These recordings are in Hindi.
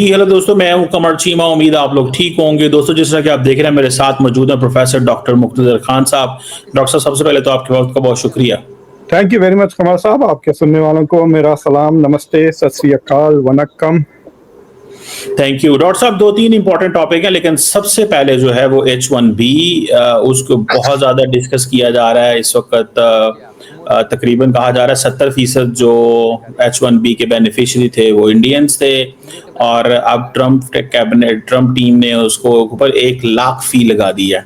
हेलो दोस्तों, मैं हूं कमर चीमा। उम्मीद है आप लोग ठीक होंगे। दोस्तों, जिस तरह कि आप देख रहे हैं, मेरे साथ मौजूद हैं प्रोफेसर डॉक्टर मुक्तदर खान साहब। डॉक्टर साहब, सबसे पहले तो आपके वक्त का बहुत शुक्रिया। थैंक यू वेरी मच कमर साहब। आपके सुनने वालों को मेरा सलाम, नमस्ते, सत श्री अकाल, वनक्कम। थैंक यू डॉक्टर साहब। दो तीन इंपॉर्टेंट टॉपिक है, लेकिन सबसे पहले जो है वो H1B, उसको बहुत ज्यादा डिस्कस किया जा रहा है इस वक्त। तकरीबन कहा जा रहा है 70% जो H1B के बेनिफिशियरी थे वो इंडियंस थे, और अब ट्रम्प टीम ने उसको ऊपर 1 लाख फी लगा दी है।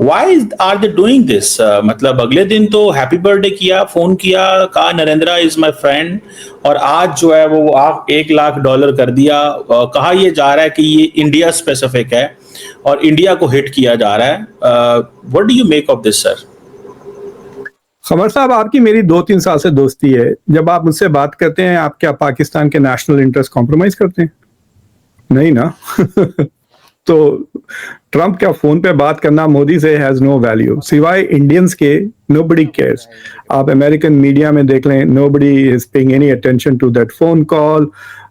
Why are they doing this? मतलब अगले दिन तो हैप्पी बर्थडे किया, फोन किया, कहा नरेंद्रा इज माई फ्रेंड, और आज जो है वो आप $1 लाख कर दिया। कहा यह जा रहा है कि ये इंडिया स्पेसिफिक है और इंडिया को हिट किया जा रहा है। What do you make of this sir? Qamar साहब, आपकी मेरी 2-3 साल से दोस्ती है। जब आप मुझसे बात करते हैं, आप क्या पाकिस्तान के नेशनल इंटरेस्ट कॉम्प्रोमाइज करते हैं? नहीं ना। तो ट्रंप क्या फोन पे बात करना मोदी से हैज नो वैल्यू, सिवाय इंडियंस के नोबडी केयर्स। आप अमेरिकन मीडिया में देख लें, nobody is paying any attention to that phone call.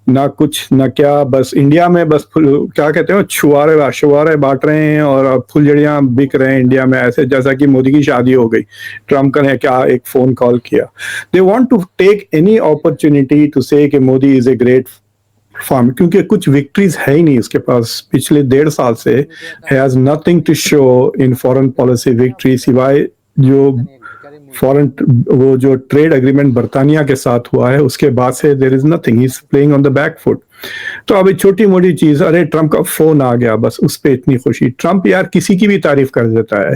ना कुछ ना क्या, बस इंडिया में बस क्या कहते हैं, छुआरे बांट रहे हैं और फुलझड़ियां बिक रहे हैं इंडिया में, ऐसे जैसा कि मोदी की शादी हो गई। ट्रंप ने क्या एक फोन कॉल किया। They want to take any opportunity to say कि Modi is a great farm, क्योंकि कुछ विक्ट्रीज है ही नहीं उसके पास पिछले 1.5 साल से। Has nothing to show in foreign policy victory, सिवाय जो फॉरेन वो जो ट्रेड एग्रीमेंट बर्तानिया के साथ हुआ है, उसके बाद से there is nothing. He is playing on the back foot. तो अभी छोटी मोटी चीज, अरे ट्रंप का फोन आ गया, बस उस पे इतनी खुशी। ट्रंप यार किसी की भी तारीफ कर देता है,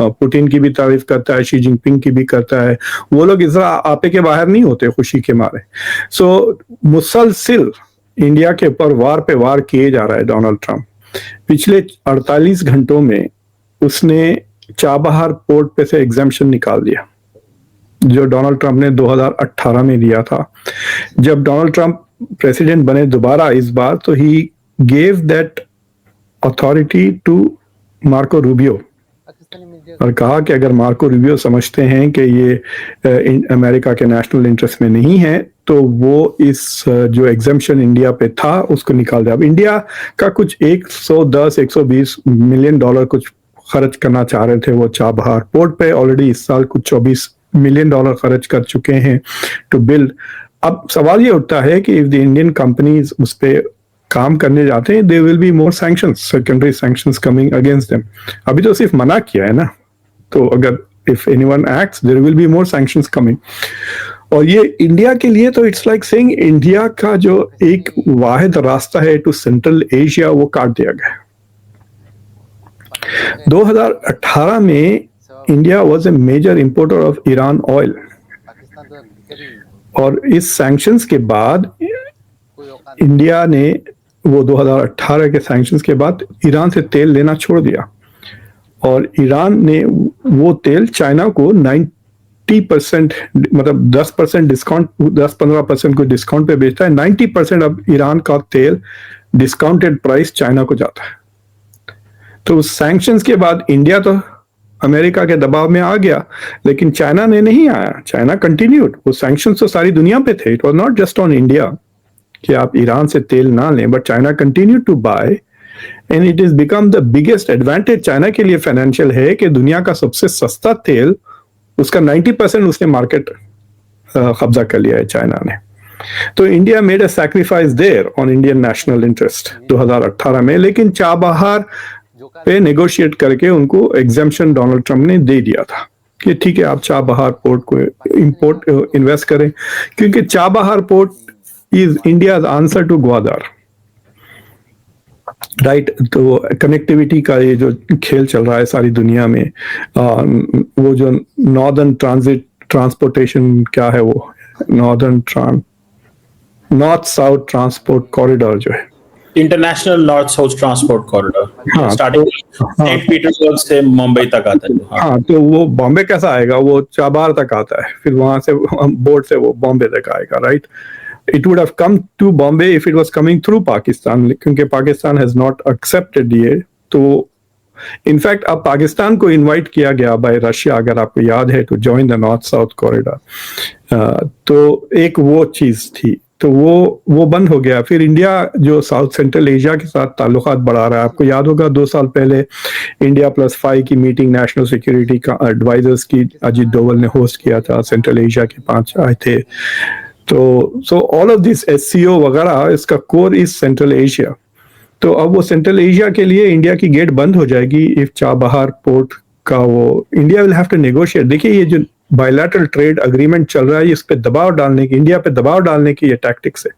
पुतिन की भी तारीफ करता है, शी जिनपिंग की भी करता है। वो लोग इस आपे के बाहर नहीं होते खुशी के मारे। सो मुसलसिल इंडिया के ऊपर वार पे वार किए जा रहा है डोनाल्ड ट्रंप। पिछले 48 घंटों में उसने चाबहार पोर्ट पे से एग्जाम्पशन निकाल दिया, जो डोनाल्ड ट्रंप ने 2018 में लिया था। जब डोनाल्ड ट्रंप प्रेसिडेंट बने दोबारा इस बार, तो he gave that authority to Marco Rubio, और कहा कि अगर मार्को रूबियो समझते हैं कि ये अमेरिका के नेशनल इंटरेस्ट में नहीं है, तो वो इस जो एग्जाम्पशन इंडिया पे था उसको निकाल दे। अब इंडिया का कुछ 110-120 मिलियन डॉलर कुछ खर्च करना चाह रहे थे वो चाबहार पोर्ट पे। ऑलरेडी इस साल कुछ 24 मिलियन डॉलर खर्च कर चुके हैं टू बिल्ड। अब सवाल ये उठता है कि इफ द इंडियन कंपनीज उस पे काम करने जाते हैं, there will be more sanctions, secondary sanctions coming against them. अभी तो सिर्फ मना किया है ना, तो अगर if anyone acts there will be more sanctions coming. और ये इंडिया के लिए तो इट्स लाइक सेइंग इंडिया का जो एक वाहिद रास्ता है टू सेंट्रल एशिया, वो काट दिया गया। 2018 में India was a major importer of Iran oil, और इस सैंक्शंस के बाद इंडिया ने वो 2018 के सैंक्शंस के बाद ईरान से तेल लेना छोड़ दिया, और ईरान ने वो तेल चाइना को 90% मतलब 10% डिस्काउंट, 10-15% को डिस्काउंट पे बेचता है। 90% अब ईरान का तेल डिस्काउंटेड प्राइस चाइना को जाता है। तो सैंक्शंस के बाद इंडिया तो अमेरिका के दबाव में आ गया, लेकिन चाइना ने नहीं आया। China continued. वो सैंक्शंस तो सारी दुनिया पे थे, it was not just on India कि आप ईरान से तेल ना लें, but China continue to buy, and it is become the biggest advantage China के लिए फाइनेंशियल है कि दुनिया का सबसे सस्ता तेल, उसका 90% उसने मार्केट कब्जा कर लिया है चाइना ने। तो India made a sacrifice there on Indian national interest 2018 में, लेकिन चाबहार पे नेगोशिएट करके उनको एग्जाम्पशन डोनाल्ड ट्रंप ने दे दिया था कि ठीक है, आप चाबहार पोर्ट को इंपोर्ट इन्वेस्ट करें, क्योंकि Chabahar port is India answer to Gwadar, right. तो कनेक्टिविटी का ये जो खेल चल रहा है सारी दुनिया में, वो जो नॉर्दर्न ट्रांसपोर्टेशन क्या है, वो नॉर्थ साउथ ट्रांसपोर्ट कॉरिडोर जो है, international north south transport corridor, हाँ, स्टार्टिंग सेंट पीटर्सबर्ग से मुंबई तक आता है। हाँ, तो वो बॉम्बे कैसा आएगा? वो चाबार तक आता है, फिर वहां से बोट से वो बॉम्बे तक आएगा, right. It would have come to Bombay if it was coming through Pakistan, क्योंकि पाकिस्तान has not accepted ये। तो इनफैक्ट अब पाकिस्तान को इनवाइट किया गया बाय रशिया, अगर आपको याद है, to join the north south corridor. तो एक वो चीज थी। तो वो बंद हो गया। फिर इंडिया जो साउथ सेंट्रल एशिया के साथ ताल्लुकात बढ़ा रहा है, आपको याद होगा 2 साल पहले India+5 की मीटिंग नेशनल सिक्योरिटी का एडवाइजर्स की अजीत डोवल ने होस्ट किया था, सेंट्रल एशिया के 5 आए थे। तो so all of this SCO वगैरह, इसका कोर इज सेंट्रल एशिया। तो अब वो सेंट्रल एशिया के लिए इंडिया की गेट बंद हो जाएगी इफ चाबहार पोर्ट का वो India will have to negotiate. देखिए ये जो बायलैटरल ट्रेड अग्रीमेंट चल रहा है, इस पे दबाव डालने की, इंडिया पे दबाव डालने की ये टैक्टिक्स है।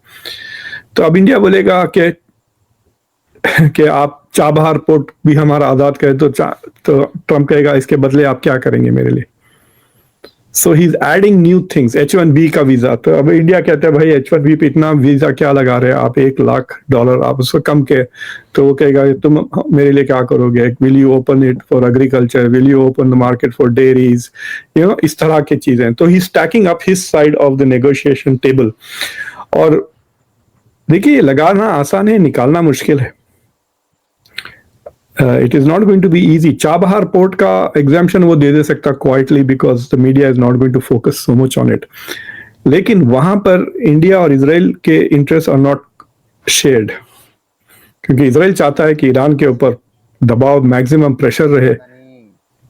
तो अब इंडिया बोलेगा कि आप चाबहार पोर्ट भी हमारा आजाद करें, तो ट्रम्प कहेगा इसके बदले आप क्या करेंगे मेरे लिए। So he is adding new things. H1B का वीजा, तो अब इंडिया कहता है भाई H1B पे इतना वीजा क्या लगा रहे हैं आप, $1,00,000 आप उसको कम के, तो वो कहेगा तुम मेरे लिए क्या करोगे, will you open it for agriculture, will you open the market for dairies, इस तरह की चीजें। तो he stacking up his side of the negotiation table. और देखिए लगाना आसान है, निकालना मुश्किल है। It is not going to be easy. Chabahar port का एग्जाम्पशन वो दे सकता quietly because the media is not going to focus so much on it, लेकिन वहां पर इंडिया और इजराइल के इंटरेस्ट आर नॉट शेयर्ड, क्योंकि इजराइल चाहता है कि ईरान के ऊपर दबाव, मैक्सिमम प्रेशर रहे।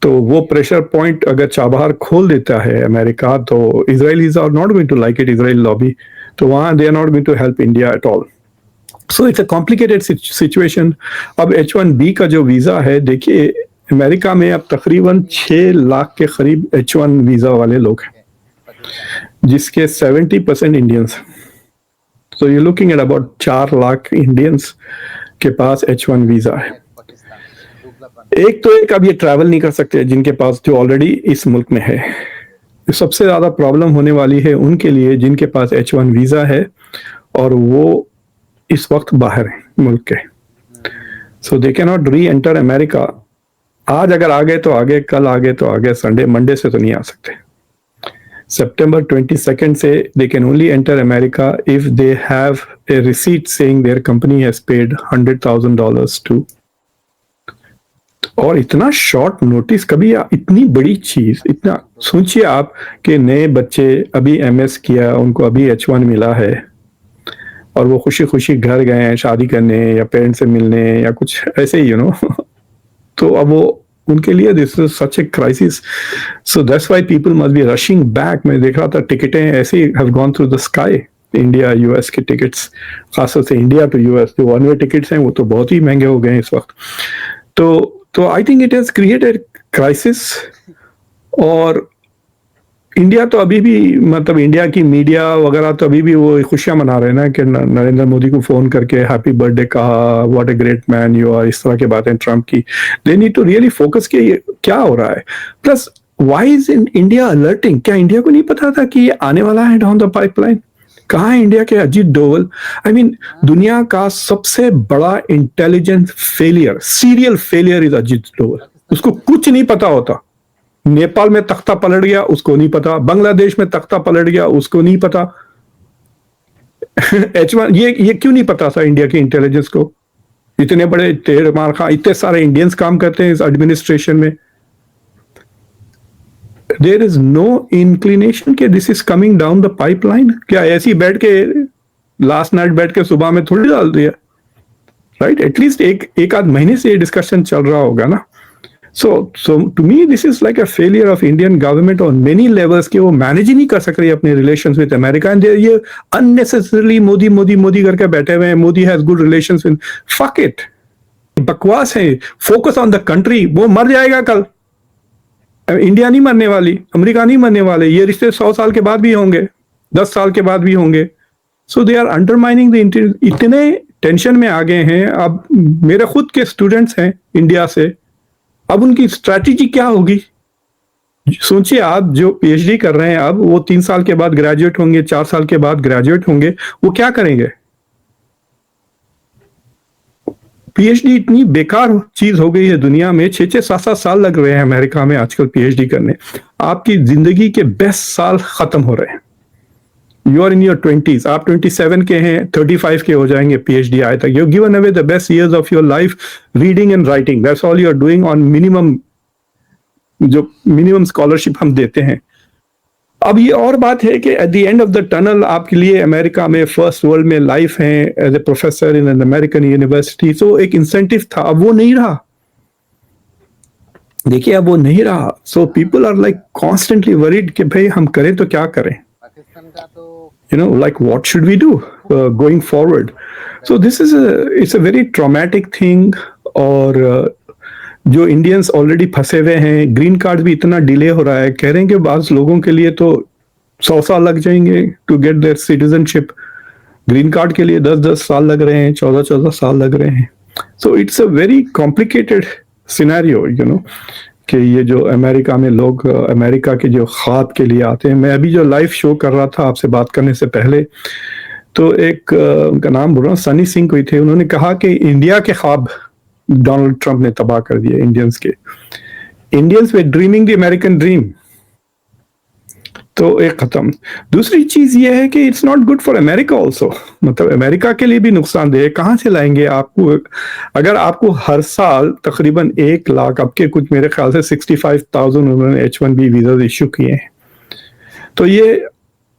तो वो प्रेशर पॉइंट अगर चाबहार खोल देता है अमेरिका, तो Israelis are not going to like it, Israel lobby, तो वहां they are not going to help India at all. So it's a complicated situation. अब H1B का जो वीजा है, देखिए अमेरिका में अब तकरीबन 6 लाख के करीब H1 वीजा वाले लोग हैं, जिसके 70% Indians. So you looking at about 4 lakh Indians के पास H1 वीजा है। एक तो एक अब ये ट्रैवल नहीं कर सकते जिनके पास, जो ऑलरेडी इस मुल्क में है। सबसे ज्यादा प्रॉब्लम होने वाली है उनके लिए जिनके पास H1 वीजा है और वो इस वक्त बाहर है मुल्क के। So they can not reenter America. आज अगर आ गए तो आ गए, कल आ गए तो आ गए, संडे मंडे से तो नहीं आ सकते। September 22nd से they can only enter America if they have a receipt saying their company has paid $100,000 to। और इतना शॉर्ट नोटिस, कभी इतनी बड़ी चीज, इतना सोचिए आप कि नए बच्चे अभी MS किया, उनको अभी H1 मिला है और वो खुशी खुशी घर गए हैं शादी करने या पेरेंट्स से मिलने या कुछ ऐसे ही तो अब वो उनके लिए this is such a crisis. So that's why people must be rushing back. मैं देख रहा था टिकटें ऐसे he have gone through the sky, India US के टिकट्स, खासतौर से इंडिया टू US जो वन वे टिकट्स हैं वो तो बहुत ही महंगे हो गए हैं इस वक्त। तो I think it has created crisis. और इंडिया तो अभी भी, मतलब इंडिया की मीडिया वगैरह तो अभी भी वो खुशियां मना रहे हैं ना कि नरेंद्र मोदी को फोन करके हैप्पी बर्थडे कहा, what a great man you are, इस तरह की बातें ट्रम्प की। They need to really focus कि क्या हो रहा है। Plus why is India alerting? क्या इंडिया को नहीं पता था कि ये आने वाला है डाउन द पाइपलाइन? कहाँ है इंडिया के अजीत डोवल? आई मीन दुनिया का सबसे बड़ा intelligence failure, serial failure is Ajit Doval. उसको कुछ नहीं पता होता। नेपाल में तख्ता पलट गया, उसको नहीं पता। बांग्लादेश में तख्ता पलट गया, उसको नहीं पता। H1 ये क्यों नहीं पता था इंडिया की इंटेलिजेंस को? इतने बड़े टेढ़ मार खा, इतने सारे इंडियंस काम करते हैं इस एडमिनिस्ट्रेशन में। देयर इज नो इंक्लिनेशन कि this is coming down the pipeline. क्या ऐसे ही बैठ के लास्ट नाइट बैठ के सुबह में थोड़ी डाल दिया, राइट? एटलीस्ट एक आध महीने से ये डिस्कशन चल रहा होगा ना। So to me this is like a failure of Indian government on many levels कि वो मैनेज ही नहीं कर सक रही अपने relations with America and ये unnecessarily मोदी करके बैठे हुए हैं। Modi has good relations with, fuck it, बकवास है। focus on the country। वो मर जाएगा कल, इंडिया नहीं मरने वाली, अमेरिका नहीं मरने वाले। ये रिश्ते 100 साल के बाद भी होंगे, 10 साल के बाद भी होंगे। So they are undermining the इतने टेंशन में आ गए हैं। अब मेरे खुद के स्टूडेंट्स हैं इंडिया से, अब उनकी स्ट्रैटेजी क्या होगी? सोचिए आप जो PhD कर रहे हैं, अब वो 3 साल के बाद ग्रेजुएट होंगे, 4 साल के बाद ग्रेजुएट होंगे, वो क्या करेंगे? PhD इतनी बेकार चीज हो गई है दुनिया में। 6-6, 7-7 साल लग रहे हैं अमेरिका में आजकल PhD करने। आपकी जिंदगी के बेस्ट साल खत्म हो रहे हैं। You are in your 20s, आप 27 के हैं, 35 के हो जाएंगे PhD आए तक। You given away the best years of your life reading and writing. That's all you are doing on minimum, जो मिनिमम स्कॉलरशिप हम देते हैं। अब ये और बात है कि at the end of the tunnel आपके लिए अमेरिका में फर्स्ट वर्ल्ड में लाइफ है as a professor in an American university, तो एक इंसेंटिव था, अब वो नहीं रहा। देखिए अब वो नहीं रहा, so people are like constantly worried कि भाई हम करें तो क्या करें, you know, like what should we do going forward? So this is it's a very traumatic thing। और जो इंडियंस ऑलरेडी फंसे हुए हैं, ग्रीन कार्ड भी इतना डिले हो रहा है, कह रहे हैं कि बाज़ लोगों के लिए तो 100 साल लग जाएंगे to get their citizenship. Green card के लिए 10-10 साल लग रहे हैं, 14-14 साल लग रहे हैं। सो it's a very complicated scenario, you know, कि ये जो अमेरिका में लोग अमेरिका के जो ख्वाब के लिए आते हैं। मैं अभी जो लाइव शो कर रहा था आपसे बात करने से पहले, तो एक उनका नाम बोल रहा हूँ, सनी सिंह कोई थे, उन्होंने कहा कि इंडिया के ख्वाब डोनाल्ड ट्रंप ने तबाह कर दिए इंडियंस के। Indians way dreaming the American dream. तो एक खत्म। दूसरी चीज ये है कि it's not good for America also, मतलब अमेरिका के लिए भी नुकसानदेह है। कहाँ से लाएंगे आपको, अगर आपको हर साल तकरीबन 1 लाख, अब के कुछ मेरे ख्याल से 65,000 उन्होंने H1B वीजा इश्यू किए हैं, तो ये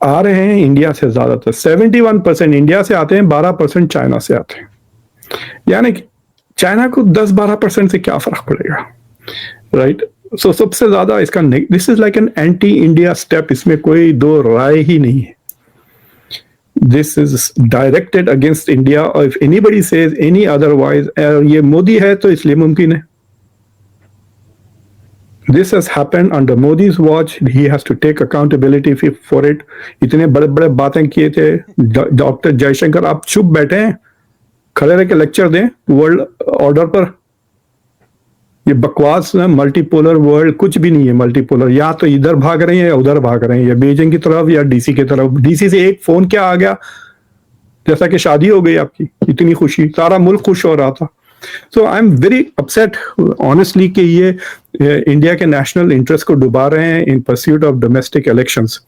आ रहे हैं इंडिया से ज्यादातर। 71% इंडिया से आते हैं, 12% चाइना से आते हैं। यानी कि चाइना को 10-12% से क्या फर्क पड़ेगा, राइट? सो सबसे ज्यादा इसका this is like an anti India step, इसमें कोई दो राय ही नहीं है। This is directed against India, और if anybody says any otherwise, ये मोदी है तो इसलिए मुमकिन है। This has happened under Modi's watch. He has to take accountability for it. इतने बड़े बड़े बातें किए थे डॉक्टर जयशंकर, आप चुप बैठे हैं, खड़े रह के लेक्चर दें वर्ल्ड ऑर्डर पर। ये बकवास है, मल्टीपोलर वर्ल्ड कुछ भी नहीं है मल्टीपोलर। या तो इधर भाग रहे हैं या उधर भाग रहे हैं, या बीजिंग की तरफ या डीसी की तरफ। डीसी से एक फोन क्या आ गया, जैसा कि शादी हो गई आपकी, इतनी खुशी, सारा मुल्क खुश हो रहा था। So I am very upset honestly कि ये इंडिया के नेशनल इंटरेस्ट को डुबा रहे हैं इन परस्यूट ऑफ डोमेस्टिक इलेक्शंस।